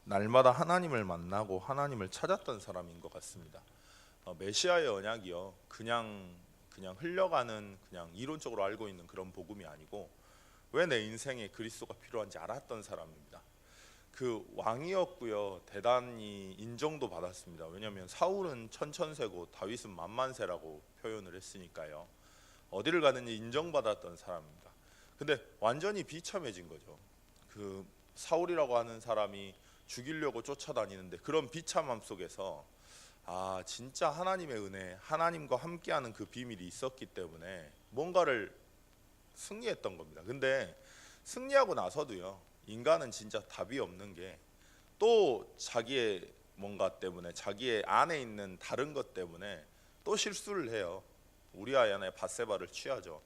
날마다 하나님을 만나고 하나님을 찾았던 사람인 것 같습니다. 메시아의 언약이요, 그냥 흘러가는, 그냥 이론적으로 알고 있는 그런 복음이 아니고 왜 내 인생에 그리스도가 필요한지 알았던 사람입니다. 그 왕이었고요, 대단히 인정도 받았습니다. 왜냐하면 사울은 천천세고 다윗은 만만세라고 표현을 했으니까요. 어디를 가든지 인정받았던 사람입니다. 근데 완전히 비참해진 거죠. 그 사울이라고 하는 사람이 죽이려고 쫓아다니는데 그런 비참함 속에서 진짜 하나님의 은혜, 하나님과 함께하는 그 비밀이 있었기 때문에 뭔가를 승리했던 겁니다. 근데 승리하고 나서도요, 인간은 진짜 답이 없는 게 또 자기의 뭔가 때문에, 자기의 안에 있는 다른 것 때문에 또 실수를 해요. 우리아의 아내 밧세바를 취하죠.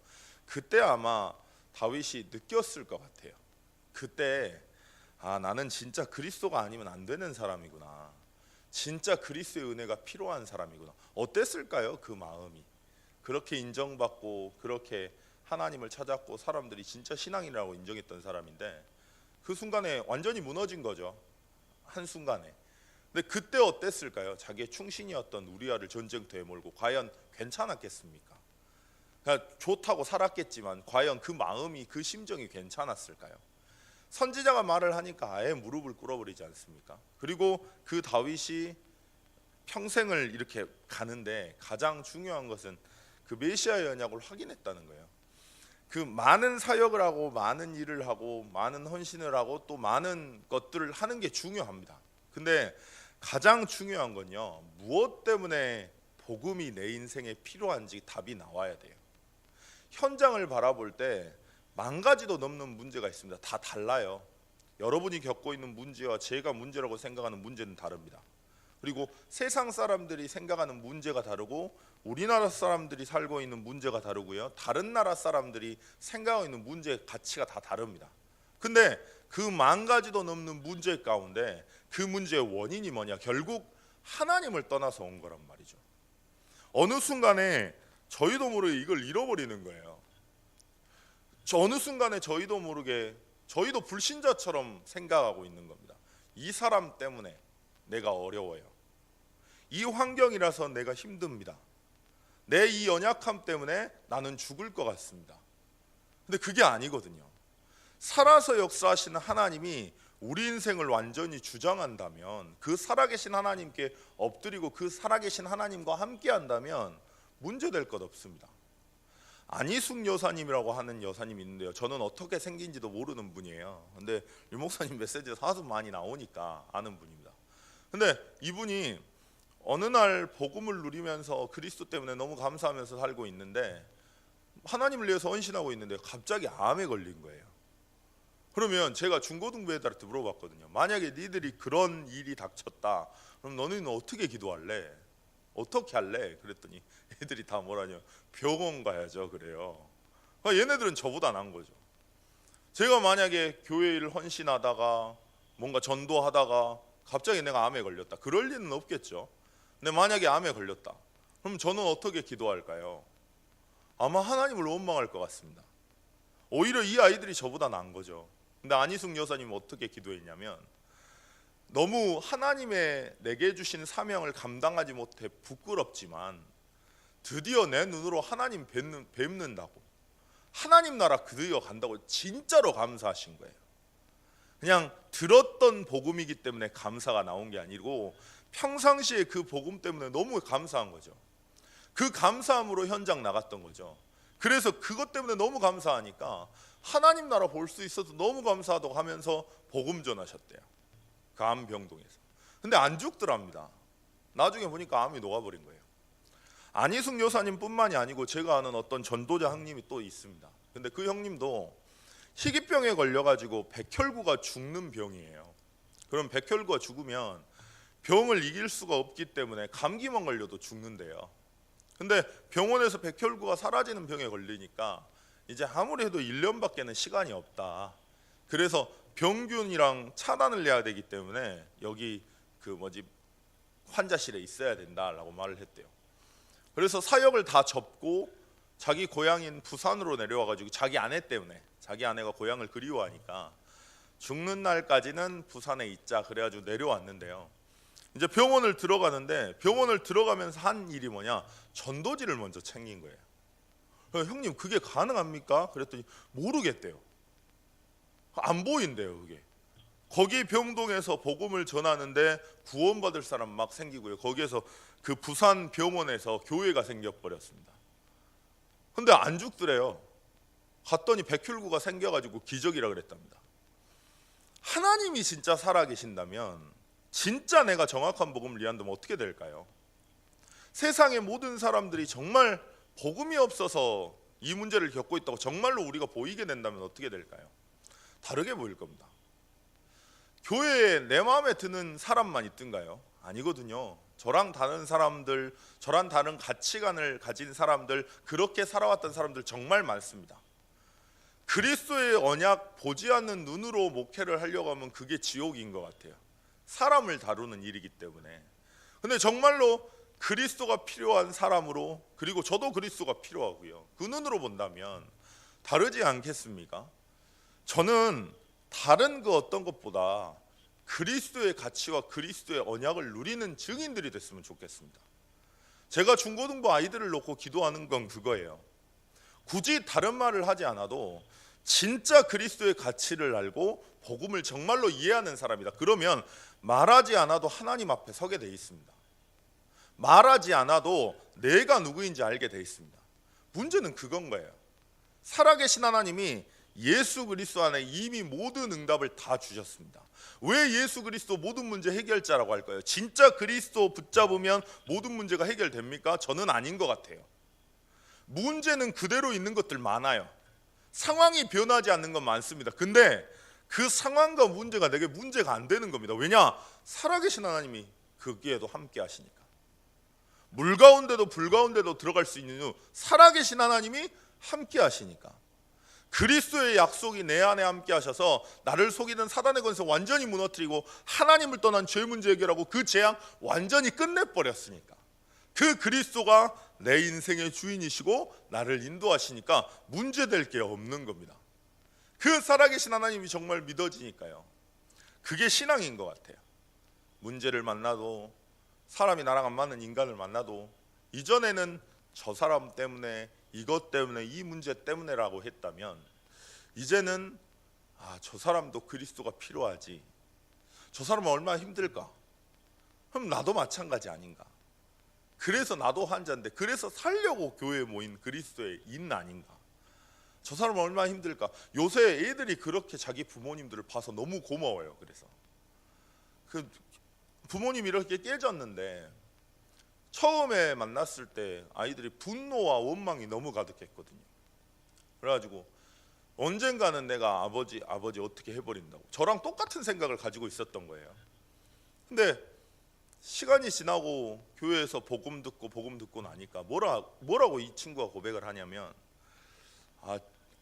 그때 아마 다윗이 느꼈을 것 같아요. 그때 나는 진짜 그리스도가 아니면 안 되는 사람이구나, 진짜 그리스도의 은혜가 필요한 사람이구나. 어땠을까요? 그 마음이. 그렇게 인정받고 그렇게 하나님을 찾았고 사람들이 진짜 신앙이라고 인정했던 사람인데 그 순간에 완전히 무너진 거죠. 한순간에. 근데 그때 어땠을까요? 자기의 충신이었던 우리아를 전쟁터에 몰고 과연 괜찮았겠습니까? 그러니까 좋다고 살았겠지만 과연 그 마음이, 그 심정이 괜찮았을까요? 선지자가 말을 하니까 아예 무릎을 꿇어버리지 않습니까? 그리고 그 다윗이 평생을 이렇게 가는데 가장 중요한 것은 그 메시아의 언약을 확인했다는 거예요. 그 많은 사역을 하고 많은 일을 하고 많은 헌신을 하고 또 많은 것들을 하는 게 중요합니다. 근데 가장 중요한 건요, 무엇 때문에 복음이 내 인생에 필요한지 답이 나와야 돼요. 현장을 바라볼 때 10,000가지도 넘는 문제가 있습니다. 다 달라요. 여러분이 겪고 있는 문제와 제가 문제라고 생각하는 문제는 다릅니다. 그리고 세상 사람들이 생각하는 문제가 다르고 우리나라 사람들이 살고 있는 문제가 다르고요, 다른 나라 사람들이 생각하고 있는 문제의 가치가 다 다릅니다. 근데 그 10,000가지도 넘는 문제 가운데 그 문제의 원인이 뭐냐? 결국 하나님을 떠나서 온 거란 말이죠. 어느 순간에 저희도 모르게 이걸 잃어버리는 거예요. 어느 순간에 저희도 모르게 저희도 불신자처럼 생각하고 있는 겁니다. 이 사람 때문에 내가 어려워요. 이 환경이라서 내가 힘듭니다. 내 이 연약함 때문에 나는 죽을 것 같습니다. 근데 그게 아니거든요. 살아서 역사하시는 하나님이 우리 인생을 완전히 주장한다면, 그 살아계신 하나님께 엎드리고 그 살아계신 하나님과 함께 한다면 문제될 것 없습니다. 안희숙 여사님이라고 하는 여사님이 있는데요, 저는 어떻게 생긴지도 모르는 분이에요. 근데 유 목사님 메시지에서 하도 많이 나오니까 아는 분입니다. 근데 이분이 어느 날 복음을 누리면서 그리스도 때문에 너무 감사하면서 살고 있는데, 하나님을 위해서 헌신하고 있는데 갑자기 암에 걸린 거예요. 그러면 제가 중고등부 애들한테 물어봤거든요. 만약에 니들이 그런 일이 닥쳤다, 그럼 너희는 어떻게 기도할래? 어떻게 할래? 그랬더니 애들이 다 뭐라냐, 병원 가야죠 그래요. 그러니까 얘네들은 저보다 나은 거죠. 제가 만약에 교회 일 헌신하다가 뭔가 전도하다가 갑자기 내가 암에 걸렸다, 그럴 리는 없겠죠. 근데 만약에 암에 걸렸다, 그럼 저는 어떻게 기도할까요? 아마 하나님을 원망할 것 같습니다. 오히려 이 아이들이 저보다 나은 거죠. 근데 안희숙 여사님은 어떻게 기도했냐면, 너무 하나님의 내게 주신 사명을 감당하지 못해 부끄럽지만 드디어 내 눈으로 하나님 뵙는다고, 하나님 나라 드디어 간다고 진짜로 감사하신 거예요. 그냥 들었던 복음이기 때문에 감사가 나온 게 아니고 평상시에 그 복음 때문에 너무 감사한 거죠. 그 감사함으로 현장 나갔던 거죠. 그래서 그것 때문에 너무 감사하니까 하나님 나라 볼 수 있어서 너무 감사하다고 하면서 복음 전하셨대요, 그 암병동에서. 근데 안 죽더랍니다. 나중에 보니까 암이 녹아버린 거예요. 안희숙 여사님 뿐만이 아니고 제가 아는 어떤 전도자 형님이 또 있습니다. 근데 그 형님도 희귀병에 걸려가지고 백혈구가 죽는 병이에요. 그럼 백혈구가 죽으면 병을 이길 수가 없기 때문에 감기만 걸려도 죽는데요. 근데 병원에서 백혈구가 사라지는 병에 걸리니까 이제 아무리 해도 1년밖에는 시간이 없다. 그래서 병균이랑 차단을 해야 되기 때문에 여기 환자실에 있어야 된다라고 말을 했대요. 그래서 사역을 다 접고 자기 고향인 부산으로 내려와가지고 자기 아내 때문에, 자기 아내가 고향을 그리워하니까 죽는 날까지는 부산에 있자 그래가지고 내려왔는데요. 이제 병원을 들어가는데 병원을 들어가면서 한 일이 뭐냐, 전도지를 먼저 챙긴 거예요. 형님 그게 가능합니까? 그랬더니 모르겠대요. 안 보인대요. 그게 거기 병동에서 복음을 전하는데 구원받을 사람 막 생기고요. 거기에서 그 부산 병원에서 교회가 생겨버렸습니다. 근데 안 죽더래요. 갔더니 백혈구가 생겨가지고 기적이라 그랬답니다. 하나님이 진짜 살아계신다면 진짜 내가 정확한 복음을 이해한다면 어떻게 될까요? 세상의 모든 사람들이 정말 복음이 없어서 이 문제를 겪고 있다고 정말로 우리가 보이게 된다면 어떻게 될까요? 다르게 보일 겁니다. 교회에 내 마음에 드는 사람만 있든가요? 아니거든요. 저랑 다른 사람들, 저랑 다른 가치관을 가진 사람들, 그렇게 살아왔던 사람들 정말 많습니다. 그리스도의 언약 보지 않는 눈으로 목회를 하려고 하면 그게 지옥인 것 같아요. 사람을 다루는 일이기 때문에. 근데 정말로 그리스도가 필요한 사람으로, 그리고 저도 그리스도가 필요하고요, 그 눈으로 본다면 다르지 않겠습니까? 저는 다른 그 어떤 것보다 그리스도의 가치와 그리스도의 언약을 누리는 증인들이 됐으면 좋겠습니다. 제가 중고등부 아이들을 놓고 기도하는 건 그거예요. 굳이 다른 말을 하지 않아도 진짜 그리스도의 가치를 알고 복음을 정말로 이해하는 사람이다. 그러면 말하지 않아도 하나님 앞에 서게 돼 있습니다. 말하지 않아도 내가 누구인지 알게 돼 있습니다. 문제는 그건 거예요. 살아계신 하나님이 예수 그리스도 안에 이미 모든 응답을 다 주셨습니다. 왜 예수 그리스도 모든 문제 해결자라고 할까요? 진짜 그리스도 붙잡으면 모든 문제가 해결됩니까? 저는 아닌 것 같아요. 문제는 그대로 있는 것들 많아요. 상황이 변하지 않는 건 많습니다. 근데 그 상황과 문제가 내게 문제가 안 되는 겁니다. 왜냐? 살아계신 하나님이 거기에도 함께 하시니까. 물 가운데도 불 가운데도 들어갈 수 있는 이유, 살아계신 하나님이 함께 하시니까. 그리스도의 약속이 내 안에 함께 하셔서 나를 속이는 사단의 권세 완전히 무너뜨리고 하나님을 떠난 죄 문제 해결하고 그 재앙 완전히 끝내버렸으니까. 그 그리스도가 내 인생의 주인이시고 나를 인도하시니까 문제될 게 없는 겁니다. 그 살아계신 하나님이 정말 믿어지니까요. 그게 신앙인 것 같아요. 문제를 만나도, 사람이 나랑 안 맞는 인간을 만나도, 이전에는 저 사람 때문에, 이것 때문에, 이 문제 때문에라고 했다면 이제는 저 사람도 그리스도가 필요하지, 저 사람은 얼마나 힘들까, 그럼 나도 마찬가지 아닌가, 그래서 나도 환자인데 그래서 살려고 교회에 모인 그리스도의 인 아닌가, 저 사람은 얼마나 힘들까. 요새 애들이 그렇게 자기 부모님들을 봐서 너무 고마워요. 그래서 그 부모님이 이렇게 깨졌는데 처음에 만났을 때 아이들이 분노와 원망이 너무 가득했거든요. 그래가지고 언젠가는 내가 아버지 어떻게 해버린다고 저랑 똑같은 생각을 가지고 있었던 거예요. 근데 시간이 지나고 교회에서 복음 듣고 나니까 뭐라고 이 친구가 고백을 하냐면,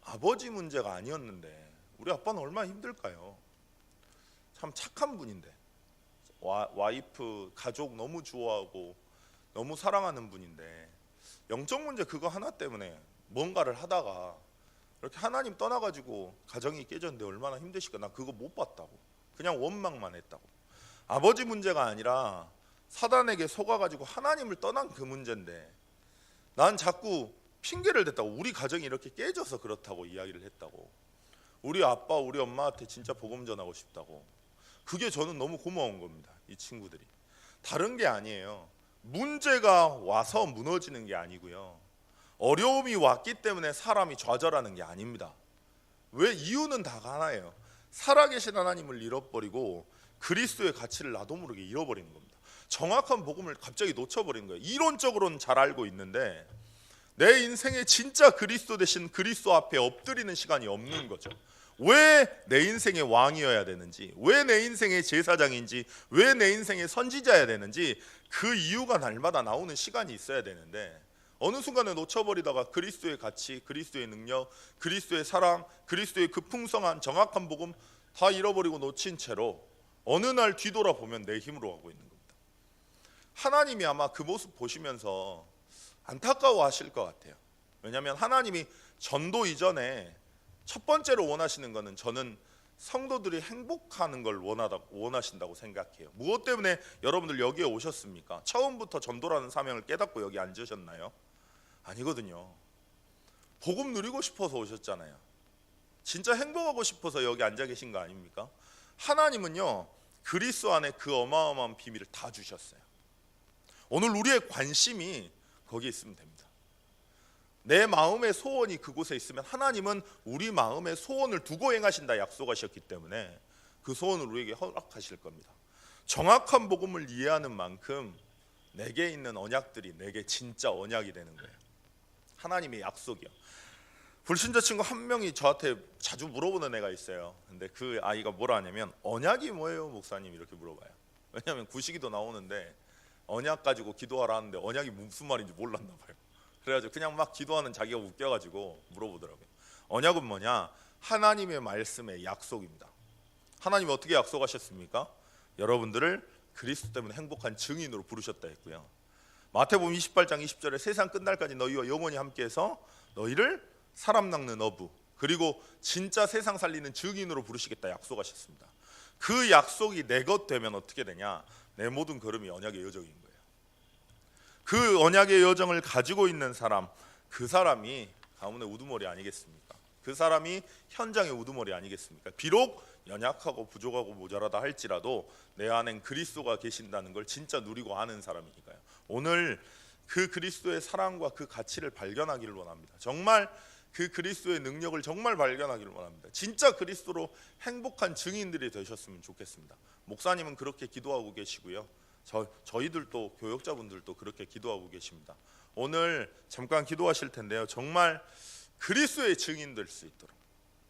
아버지 문제가 아니었는데 우리 아빠는 얼마나 힘들까요? 참 착한 분인데, 와이프 가족 너무 좋아하고 너무 사랑하는 분인데 영적 문제 그거 하나 때문에 뭔가를 하다가 이렇게 하나님 떠나가지고 가정이 깨졌는데 얼마나 힘드실까. 나 그거 못 봤다고, 그냥 원망만 했다고. 아버지 문제가 아니라 사단에게 속아가지고 하나님을 떠난 그 문제인데 난 자꾸 핑계를 댔다고. 우리 가정이 이렇게 깨져서 그렇다고 이야기를 했다고. 우리 아빠 우리 엄마한테 진짜 복음 전하고 싶다고. 그게 저는 너무 고마운 겁니다. 이 친구들이 다른 게 아니에요. 문제가 와서 무너지는 게 아니고요, 어려움이 왔기 때문에 사람이 좌절하는 게 아닙니다. 왜? 이유는 다 하나예요. 살아계신 하나님을 잃어버리고 그리스도의 가치를 나도 모르게 잃어버리는 겁니다. 정확한 복음을 갑자기 놓쳐버리는 거예요. 이론적으로는 잘 알고 있는데 내 인생에 진짜 그리스도 대신 그리스도 앞에 엎드리는 시간이 없는 거죠. 왜 내 인생의 왕이어야 되는지, 왜 내 인생의 제사장인지, 왜 내 인생의 선지자여야 되는지 그 이유가 날마다 나오는 시간이 있어야 되는데 어느 순간에 놓쳐버리다가 그리스도의 가치, 그리스도의 능력, 그리스도의 사랑, 그리스도의 그 풍성한 정확한 복음 다 잃어버리고 놓친 채로 어느 날 뒤돌아보면 내 힘으로 가고 있는 겁니다. 하나님이 아마 그 모습 보시면서 안타까워하실 것 같아요. 왜냐하면 하나님이 전도 이전에 첫 번째로 원하시는 것은 저는 성도들이 행복하는 걸 원하신다고 생각해요. 무엇 때문에 여러분들 여기에 오셨습니까? 처음부터 전도라는 사명을 깨닫고 여기 앉으셨나요? 아니거든요. 복음 누리고 싶어서 오셨잖아요. 진짜 행복하고 싶어서 여기 앉아 계신 거 아닙니까? 하나님은요, 그리스도 안에 그 어마어마한 비밀을 다 주셨어요. 오늘 우리의 관심이 거기에 있으면 됩니다. 내 마음의 소원이 그곳에 있으면 하나님은 우리 마음의 소원을 두고 행하신다 약속하셨기 때문에 그 소원을 우리에게 허락하실 겁니다. 정확한 복음을 이해하는 만큼 내게 있는 언약들이 내게 진짜 언약이 되는 거예요. 하나님의 약속이요. 불신자 친구 한 명이 저한테 자주 물어보는 애가 있어요. 근데 그 아이가 뭐라 하냐면 언약이 뭐예요 목사님 이렇게 물어봐요. 왜냐하면 구시기도 나오는데 언약 가지고 기도하라 하는데 언약이 무슨 말인지 몰랐나 봐요. 그래가지고 그냥 막 기도하는 자기가 웃겨가지고 물어보더라고요. 언약은 뭐냐? 하나님의 말씀의 약속입니다. 하나님이 어떻게 약속하셨습니까? 여러분들을 그리스도 때문에 행복한 증인으로 부르셨다 했고요. 마태복음 28장 20절에 세상 끝날까지 너희와 영원히 함께해서 너희를 사람 낚는 어부 그리고 진짜 세상 살리는 증인으로 부르시겠다 약속하셨습니다. 그 약속이 내 것 되면 어떻게 되냐? 내 모든 걸음이 언약의 여정인 거예요. 그 언약의 여정을 가지고 있는 사람, 그 사람이 가문의 우두머리 아니겠습니까? 그 사람이 현장의 우두머리 아니겠습니까? 비록 연약하고 부족하고 모자라다 할지라도 내 안엔 그리스도가 계신다는 걸 진짜 누리고 아는 사람이니까요. 오늘 그 그리스도의 사랑과 그 가치를 발견하기를 원합니다. 정말 그 그리스도의 능력을 정말 발견하기를 원합니다. 진짜 그리스도로 행복한 증인들이 되셨으면 좋겠습니다. 목사님은 그렇게 기도하고 계시고요. 저희들도 교역자분들도 그렇게 기도하고 계십니다. 오늘 잠깐 기도하실 텐데요. 정말 그리스도의 증인 될 수 있도록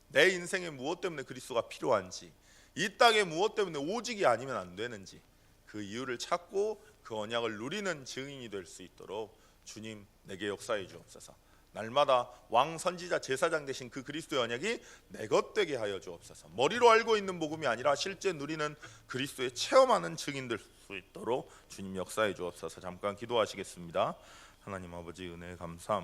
내 인생에 무엇 때문에 그리스도가 필요한지, 이 땅에 무엇 때문에 오직이 아니면 안 되는지 그 이유를 찾고 그 언약을 누리는 증인이 될 수 있도록 주님 내게 역사해 주옵소서. 날마다 왕 선지자 제사장 되신 그 그리스도의 언약이 내 것 되게 하여 주옵소서. 머리로 알고 있는 복음이 아니라 실제 누리는 그리스도의 체험하는 증인 될 수 있도록 주님 역사해 주옵소서. 잠깐 기도하시겠습니다. 하나님 아버지 은혜 감사합니다.